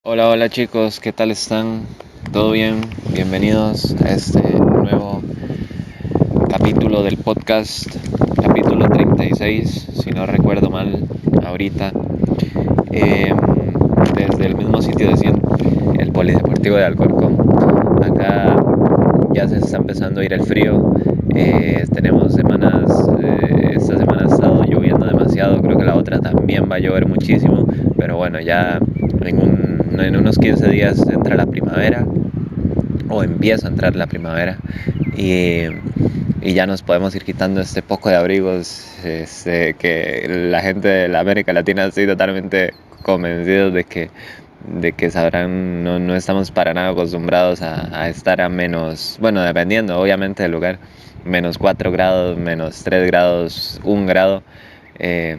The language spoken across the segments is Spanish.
Hola, hola chicos, ¿qué tal están? ¿Todo bien? Bienvenidos a este nuevo capítulo del podcast, capítulo 36, si no recuerdo mal, ahorita, eh, desde el mismo sitio de siempre, el Polideportivo de Alcorcón. Acá ya se está empezando a ir el frío, tenemos semanas, esta semana ha estado lloviendo demasiado, creo que la otra también va a llover muchísimo, pero bueno, ya en unos 15 días entra la primavera o empieza a entrar la primavera y, y ya nos podemos ir quitando este poco de abrigos que la gente de la América Latina estoy totalmente convencidos de que sabrán, no estamos para nada acostumbrados a estar a menos, bueno, dependiendo obviamente del lugar, menos 4 grados, menos 3 grados, 1 grado. Eh,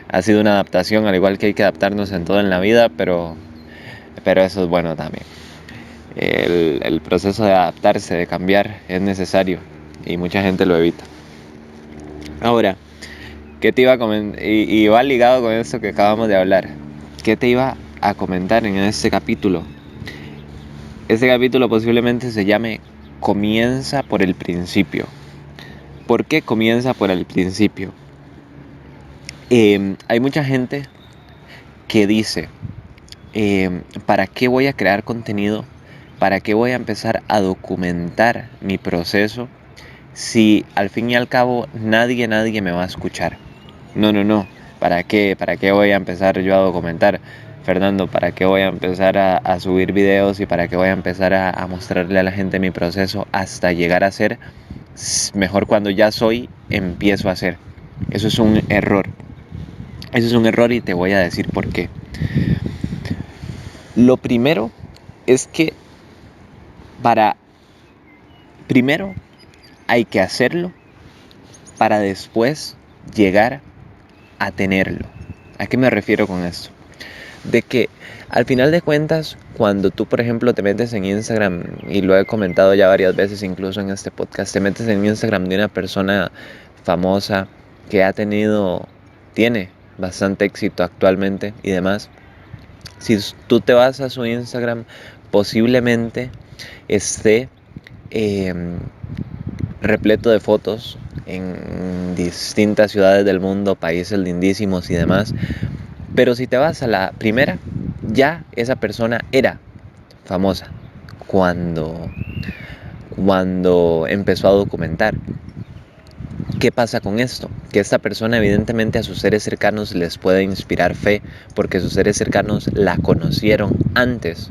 ha sido una adaptación, al igual que hay que adaptarnos en todo en la vida, pero eso es bueno también. El proceso de adaptarse, de cambiar, es necesario y mucha gente lo evita. Ahora, ¿qué te iba a comentar? Y va ligado con esto que acabamos de hablar. ¿Qué te iba a comentar en este capítulo? Este capítulo posiblemente se llame Comienza por el principio. ¿Por qué comienza por el principio? Hay mucha gente que dice, ¿para qué voy a crear contenido? ¿Para qué voy a empezar a documentar mi proceso si al fin y al cabo nadie me va a escuchar? No, no, no. ¿Para qué? ¿Para qué voy a empezar yo a documentar? Fernando, ¿para qué voy a empezar a subir videos y para qué voy a empezar a mostrarle a la gente mi proceso hasta llegar a ser mejor cuando ya soy, empiezo a ser? Eso es un error. Eso es un error y te voy a decir por qué. Lo primero es que para primero hay que hacerlo para después llegar a tenerlo. ¿A qué me refiero con esto? De que al final de cuentas, cuando tú, por ejemplo, te metes en Instagram, y lo he comentado ya varias veces, incluso en este podcast, te metes en Instagram de una persona famosa que tiene bastante éxito actualmente y demás. Si tú te vas a su Instagram, posiblemente esté eh, repleto de fotos en distintas ciudades del mundo, países lindísimos y demás. Pero si te vas a la primera, ya esa persona era famosa cuando, cuando empezó a documentar. ¿Qué pasa con esto? Que esta persona evidentemente a sus seres cercanos les puede inspirar fe porque sus seres cercanos la conocieron antes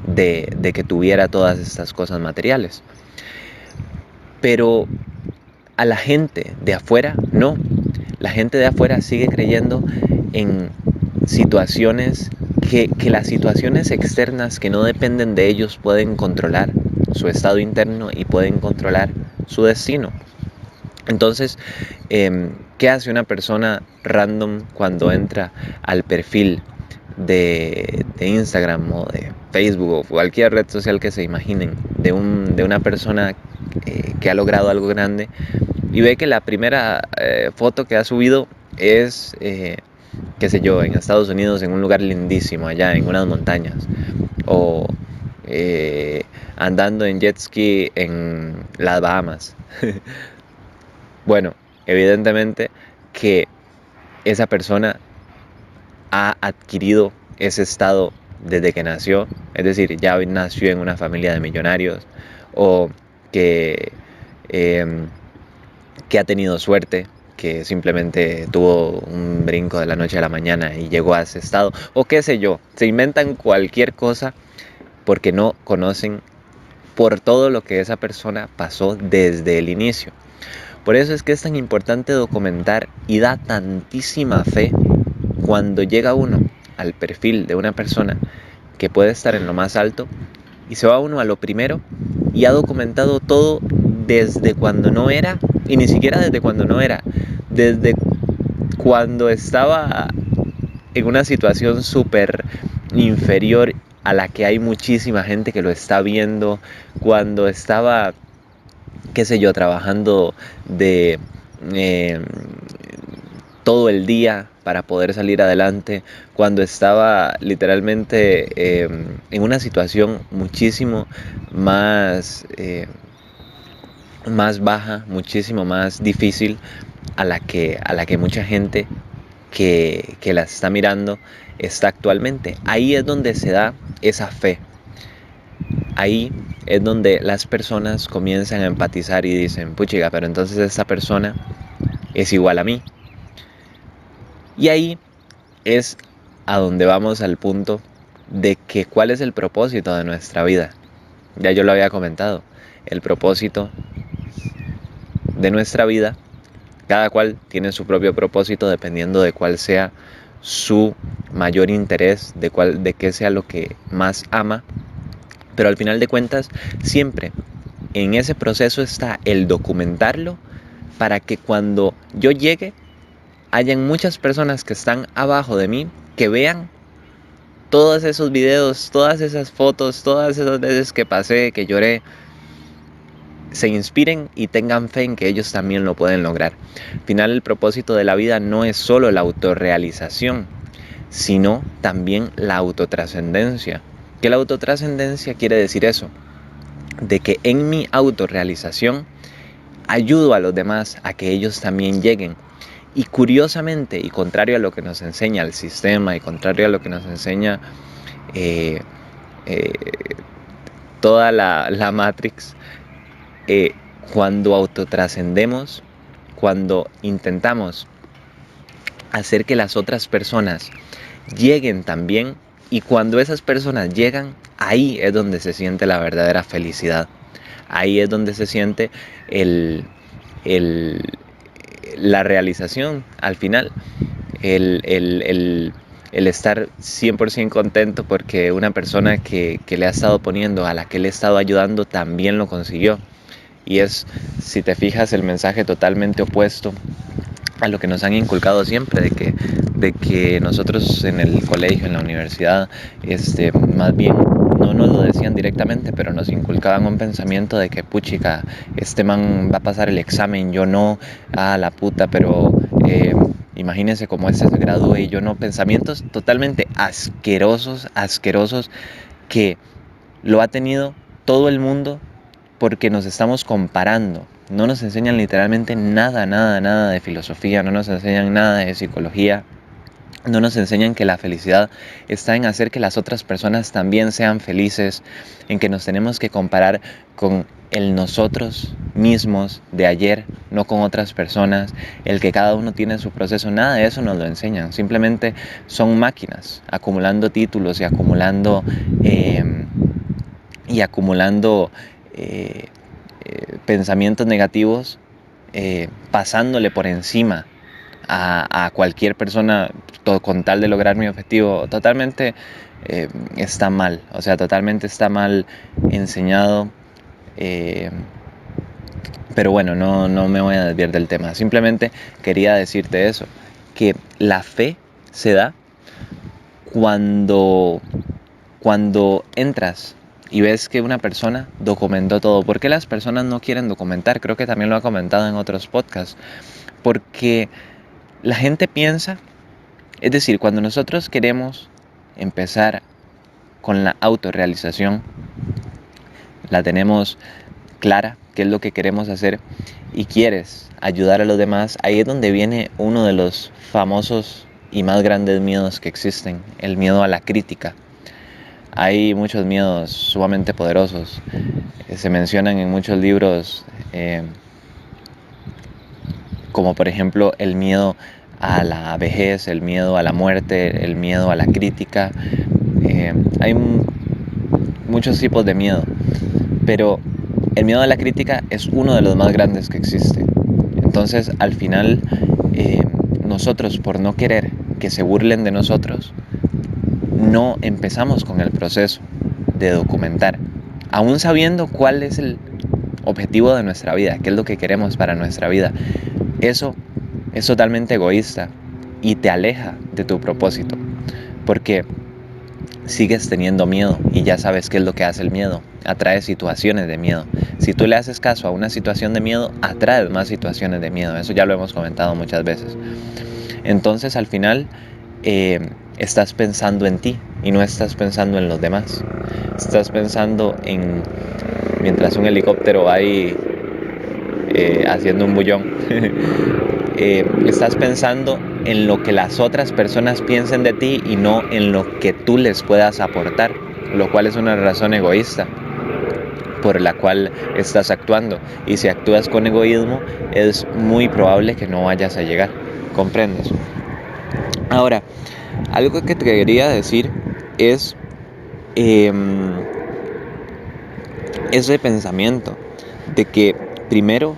de que tuviera todas estas cosas materiales. Pero a la gente de afuera no. La gente de afuera sigue creyendo en situaciones que las situaciones externas que no dependen de ellos pueden controlar su estado interno y pueden controlar su destino. Entonces, ¿qué hace una persona random cuando entra al perfil de Instagram o de Facebook o cualquier red social que se imaginen de una persona que ha logrado algo grande y ve que la primera foto que ha subido es, qué sé yo, en Estados Unidos, en un lugar lindísimo, allá en unas montañas, o eh, andando en jet ski en las Bahamas? Bueno, evidentemente que esa persona ha adquirido ese estado desde que nació, es decir, ya nació en una familia de millonarios, o que, eh, que ha tenido suerte, que simplemente tuvo un brinco de la noche a la mañana y llegó a ese estado, o qué sé yo, se inventan cualquier cosa porque no conocen por todo lo que esa persona pasó desde el inicio. Por eso es que es tan importante documentar y da tantísima fe cuando llega uno al perfil de una persona que puede estar en lo más alto y se va uno a lo primero y ha documentado todo desde cuando no era, y ni siquiera desde cuando no era, desde cuando estaba en una situación súper inferior a la que hay muchísima gente que lo está viendo, cuando estaba, qué sé yo, trabajando de, eh, todo el día para poder salir adelante, cuando estaba literalmente en una situación muchísimo más, más baja, muchísimo más difícil a la que mucha gente que la está mirando está actualmente. Ahí es donde se da esa fe. Ahí es donde las personas comienzan a empatizar y dicen, puchiga, pero entonces esta persona es igual a mí. Y ahí es a donde vamos al punto de que cuál es el propósito de nuestra vida. Ya yo lo había comentado. El propósito de nuestra vida, cada cual tiene su propio propósito dependiendo de cuál sea su mayor interés, de qué sea lo que más ama. Pero al final de cuentas, siempre en ese proceso está el documentarlo para que cuando yo llegue, hayan muchas personas que están abajo de mí que vean todos esos videos, todas esas fotos, todas esas veces que pasé, que lloré, se inspiren y tengan fe en que ellos también lo pueden lograr. Al final, el propósito de la vida no es solo la autorrealización, sino también la autotrascendencia. ¿Qué la autotrascendencia quiere decir eso? De que en mi autorrealización ayudo a los demás a que ellos también lleguen. Y curiosamente, y contrario a lo que nos enseña el sistema, y contrario a lo que nos enseña eh, eh, toda la Matrix, cuando autotrascendemos, cuando intentamos hacer que las otras personas lleguen también, y cuando esas personas llegan, ahí es donde se siente la verdadera felicidad. Ahí es donde se siente el, el, la realización al final, el, el, el, el estar 100% contento porque una persona que le ha estado poniendo, a la que le he estado ayudando, también lo consiguió. Y es, si te fijas, el mensaje totalmente opuesto a lo que nos han inculcado siempre, de que nosotros en el colegio, en la universidad, más bien no nos lo decían directamente, pero nos inculcaban un pensamiento de que puchica, este man va a pasar el examen, yo no, la puta, pero imagínense cómo este se gradúe y yo no. Pensamientos totalmente asquerosos, asquerosos, que lo ha tenido todo el mundo porque nos estamos comparando. No nos enseñan literalmente nada, nada, nada de filosofía, no nos enseñan nada de psicología, no nos enseñan que la felicidad está en hacer que las otras personas también sean felices, en que nos tenemos que comparar con el nosotros mismos de ayer, no con otras personas, el que cada uno tiene su proceso. Nada de eso nos lo enseñan, simplemente son máquinas acumulando títulos y acumulando pensamientos negativos, pasándole por encima a cualquier persona con tal de lograr mi objetivo. Totalmente está mal, o sea, totalmente está mal enseñado. Pero bueno, no me voy a desviar del tema. Simplemente quería decirte eso, que la fe se da cuando, cuando entras y ves que una persona documentó todo. ¿Por qué las personas no quieren documentar? Creo que también lo he comentado en otros podcasts. Porque la gente piensa, es decir, cuando nosotros queremos empezar con la autorrealización, la tenemos clara, qué es lo que queremos hacer, y quieres ayudar a los demás, ahí es donde viene uno de los famosos y más grandes miedos que existen, el miedo a la crítica. Hay muchos miedos sumamente poderosos, se mencionan en muchos libros, como por ejemplo el miedo a la vejez, el miedo a la muerte, el miedo a la crítica. Hay muchos tipos de miedo, pero el miedo a la crítica es uno de los más grandes que existe. Entonces, al final, nosotros, por no querer que se burlen de nosotros, no empezamos con el proceso de documentar, aún sabiendo cuál es el objetivo de nuestra vida, qué es lo que queremos para nuestra vida. Eso es totalmente egoísta y te aleja de tu propósito, porque sigues teniendo miedo y ya sabes qué es lo que hace el miedo. Atrae situaciones de miedo. Si tú le haces caso a una situación de miedo, atraes más situaciones de miedo. Eso ya lo hemos comentado muchas veces. Entonces al final estás pensando en ti y no estás pensando en los demás. Estás pensando en, mientras un helicóptero va ahí haciendo un bullón, estás pensando en lo que las otras personas piensen de ti y no en lo que tú les puedas aportar, lo cual es una razón egoísta por la cual estás actuando. Y si actúas con egoísmo, es muy probable que no vayas a llegar. ¿Comprendes? Ahora, algo que te quería decir es eh, ese pensamiento de que primero,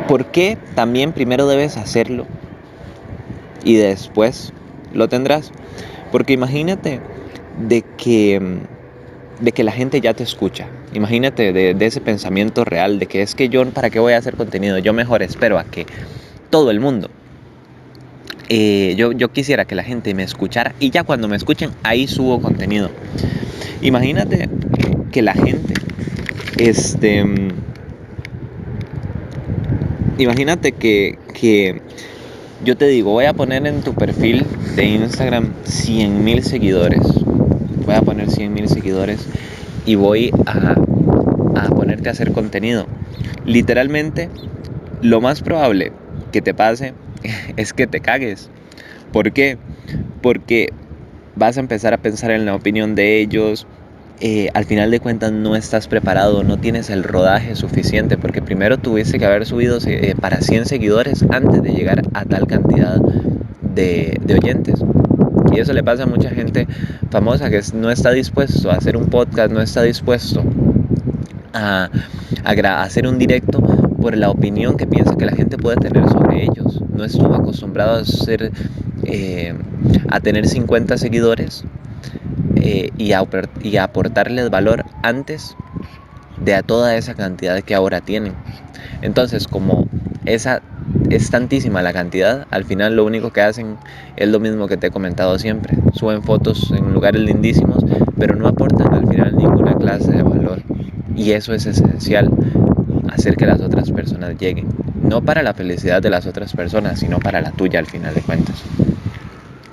¿por qué también primero debes hacerlo y después lo tendrás? Porque imagínate de que la gente ya te escucha. Imagínate de ese pensamiento real de que es que yo, ¿para qué voy a hacer contenido? Yo mejor espero a que todo el mundo, yo quisiera que la gente me escuchara y ya cuando me escuchen, ahí subo contenido. Imagínate que la gente, este, imagínate que yo te digo, voy a poner en tu perfil de Instagram 100,000 seguidores. Voy a poner 100,000 seguidores y voy a ponerte a hacer contenido. Literalmente, lo más probable que te pase es que te cagues. ¿Por qué? Porque vas a empezar a pensar en la opinión de ellos. Al final de cuentas no estás preparado, no tienes el rodaje suficiente, porque primero tuviste que haber subido para 100 seguidores antes de llegar a tal cantidad de oyentes. Y eso le pasa a mucha gente famosa que no está dispuesto a hacer un podcast, no está dispuesto a, hacer un directo por la opinión que piensa que la gente puede tener sobre ellos. No estuvo acostumbrado a tener 50 seguidores y a aportarles valor antes de a toda esa cantidad que ahora tienen. Entonces, como esa es tantísima la cantidad, al final lo único que hacen es lo mismo que te he comentado siempre. Suben fotos en lugares lindísimos, pero no aportan al final ninguna clase de valor. Y eso es esencial, hacer que las otras personas lleguen. No para la felicidad de las otras personas, sino para la tuya al final de cuentas.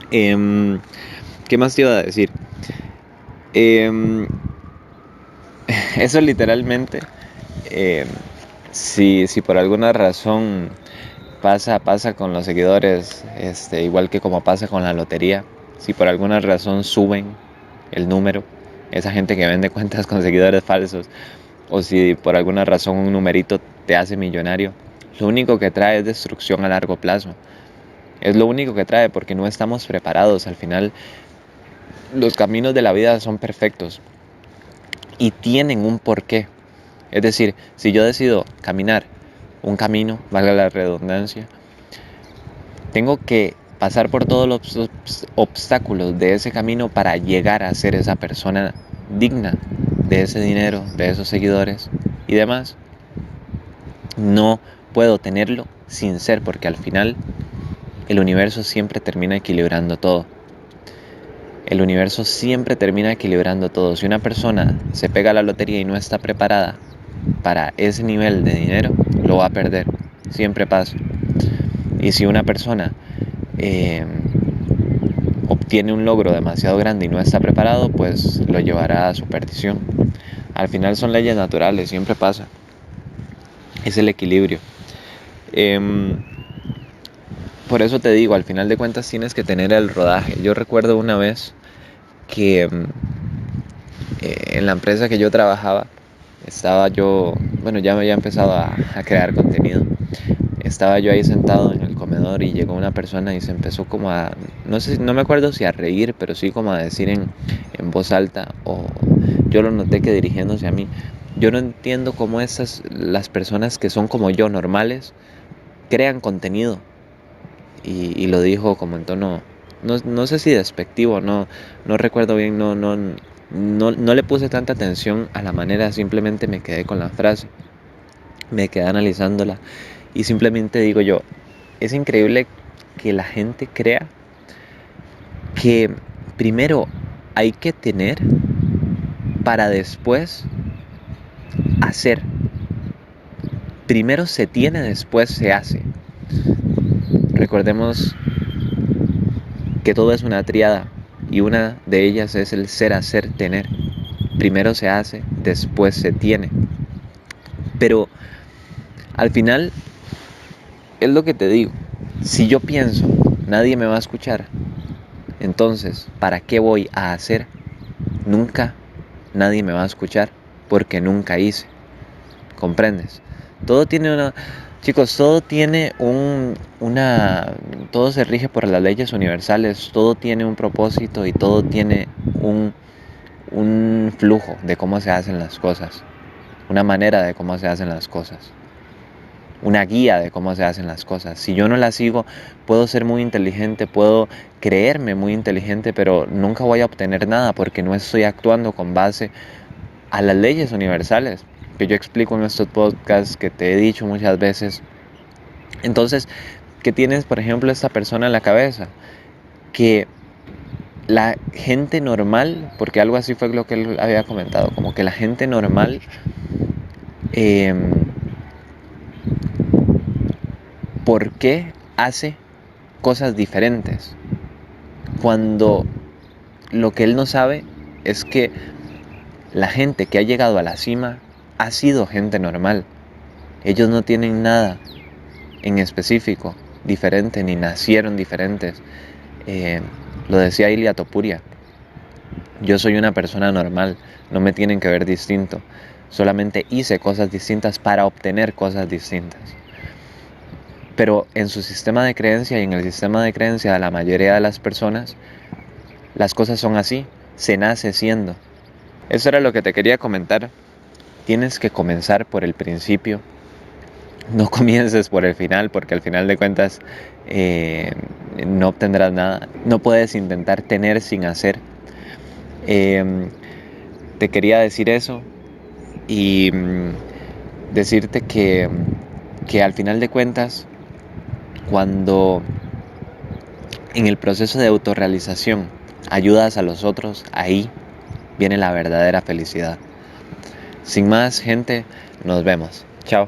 ¿Qué más te iba a decir? Eso literalmente, eh, si por alguna razón pasa con los seguidores, igual que como pasa con la lotería, si por alguna razón suben el número, esa gente que vende cuentas con seguidores falsos, o si por alguna razón un numerito te hace millonario, lo único que trae es destrucción a largo plazo. Es lo único que trae porque no estamos preparados. Al final, los caminos de la vida son perfectos y tienen un porqué. Es decir, si yo decido caminar un camino, valga la redundancia, tengo que pasar por todos los obstáculos de ese camino para llegar a ser esa persona digna de ese dinero, de esos seguidores y demás. No puedo tenerlo sin ser, porque al final el universo siempre termina equilibrando todo. El universo siempre termina equilibrando todo. Si una persona se pega a la lotería y no está preparada para ese nivel de dinero, lo va a perder. Siempre pasa. Y si una persona obtiene un logro demasiado grande y no está preparado, pues lo llevará a su perdición. Al final son leyes naturales, siempre pasa. Es el equilibrio. Por eso te digo, al final de cuentas tienes que tener el rodaje. Yo recuerdo una vez que en la empresa que yo trabajaba, estaba yo, bueno, ya me había empezado a crear contenido. Estaba yo ahí sentado en el comedor y llegó una persona y se empezó como a, no sé, no me acuerdo si a reír, pero sí como a decir en voz alta, o yo lo noté que dirigiéndose a mí. Yo no entiendo cómo las personas que son como yo, normales, crean contenido. Y lo dijo como en tono, no sé si despectivo, no recuerdo bien, no le puse tanta atención a la manera, simplemente me quedé con la frase, me quedé analizándola y simplemente digo yo, es increíble que la gente crea que primero hay que tener para después hacer. Primero se tiene, después se hace. Recordemos que todo es una tríada y una de ellas es el ser, hacer, tener. Primero se hace, después se tiene. Pero al final es lo que te digo. Si yo pienso, nadie me va a escuchar, entonces, ¿para qué voy a hacer? Nunca nadie me va a escuchar porque nunca hice. ¿Comprendes? Todo tiene una... Chicos, todo tiene todo se rige por las leyes universales, todo tiene un propósito y todo tiene un flujo de cómo se hacen las cosas, una manera de cómo se hacen las cosas, una guía de cómo se hacen las cosas. Si yo no la sigo, puedo ser muy inteligente, puedo creerme muy inteligente, pero nunca voy a obtener nada porque no estoy actuando con base a las leyes universales que yo explico en estos podcasts, que te he dicho muchas veces. Entonces, ¿qué tienes, por ejemplo, esta persona en la cabeza? Que la gente normal, porque algo así fue lo que él había comentado, como que la gente normal eh, ¿por qué hace cosas diferentes? Cuando lo que él no sabe es que la gente que ha llegado a la cima ha sido gente normal. Ellos no tienen nada en específico diferente, ni nacieron diferentes. Eh, lo decía Ilia Topuria, yo soy una persona normal, no me tienen que ver distinto, solamente hice cosas distintas para obtener cosas distintas. Pero en su sistema de creencia y en el sistema de creencia de la mayoría de las personas, las cosas son así, se nace siendo. Eso era lo que te quería comentar. Tienes que comenzar por el principio, no comiences por el final, porque al final de cuentas no obtendrás nada. No puedes intentar tener sin hacer. Te quería decir eso y decirte que al final de cuentas, cuando en el proceso de autorrealización ayudas a los otros, ahí viene la verdadera felicidad. Sin más, gente, nos vemos. Chao.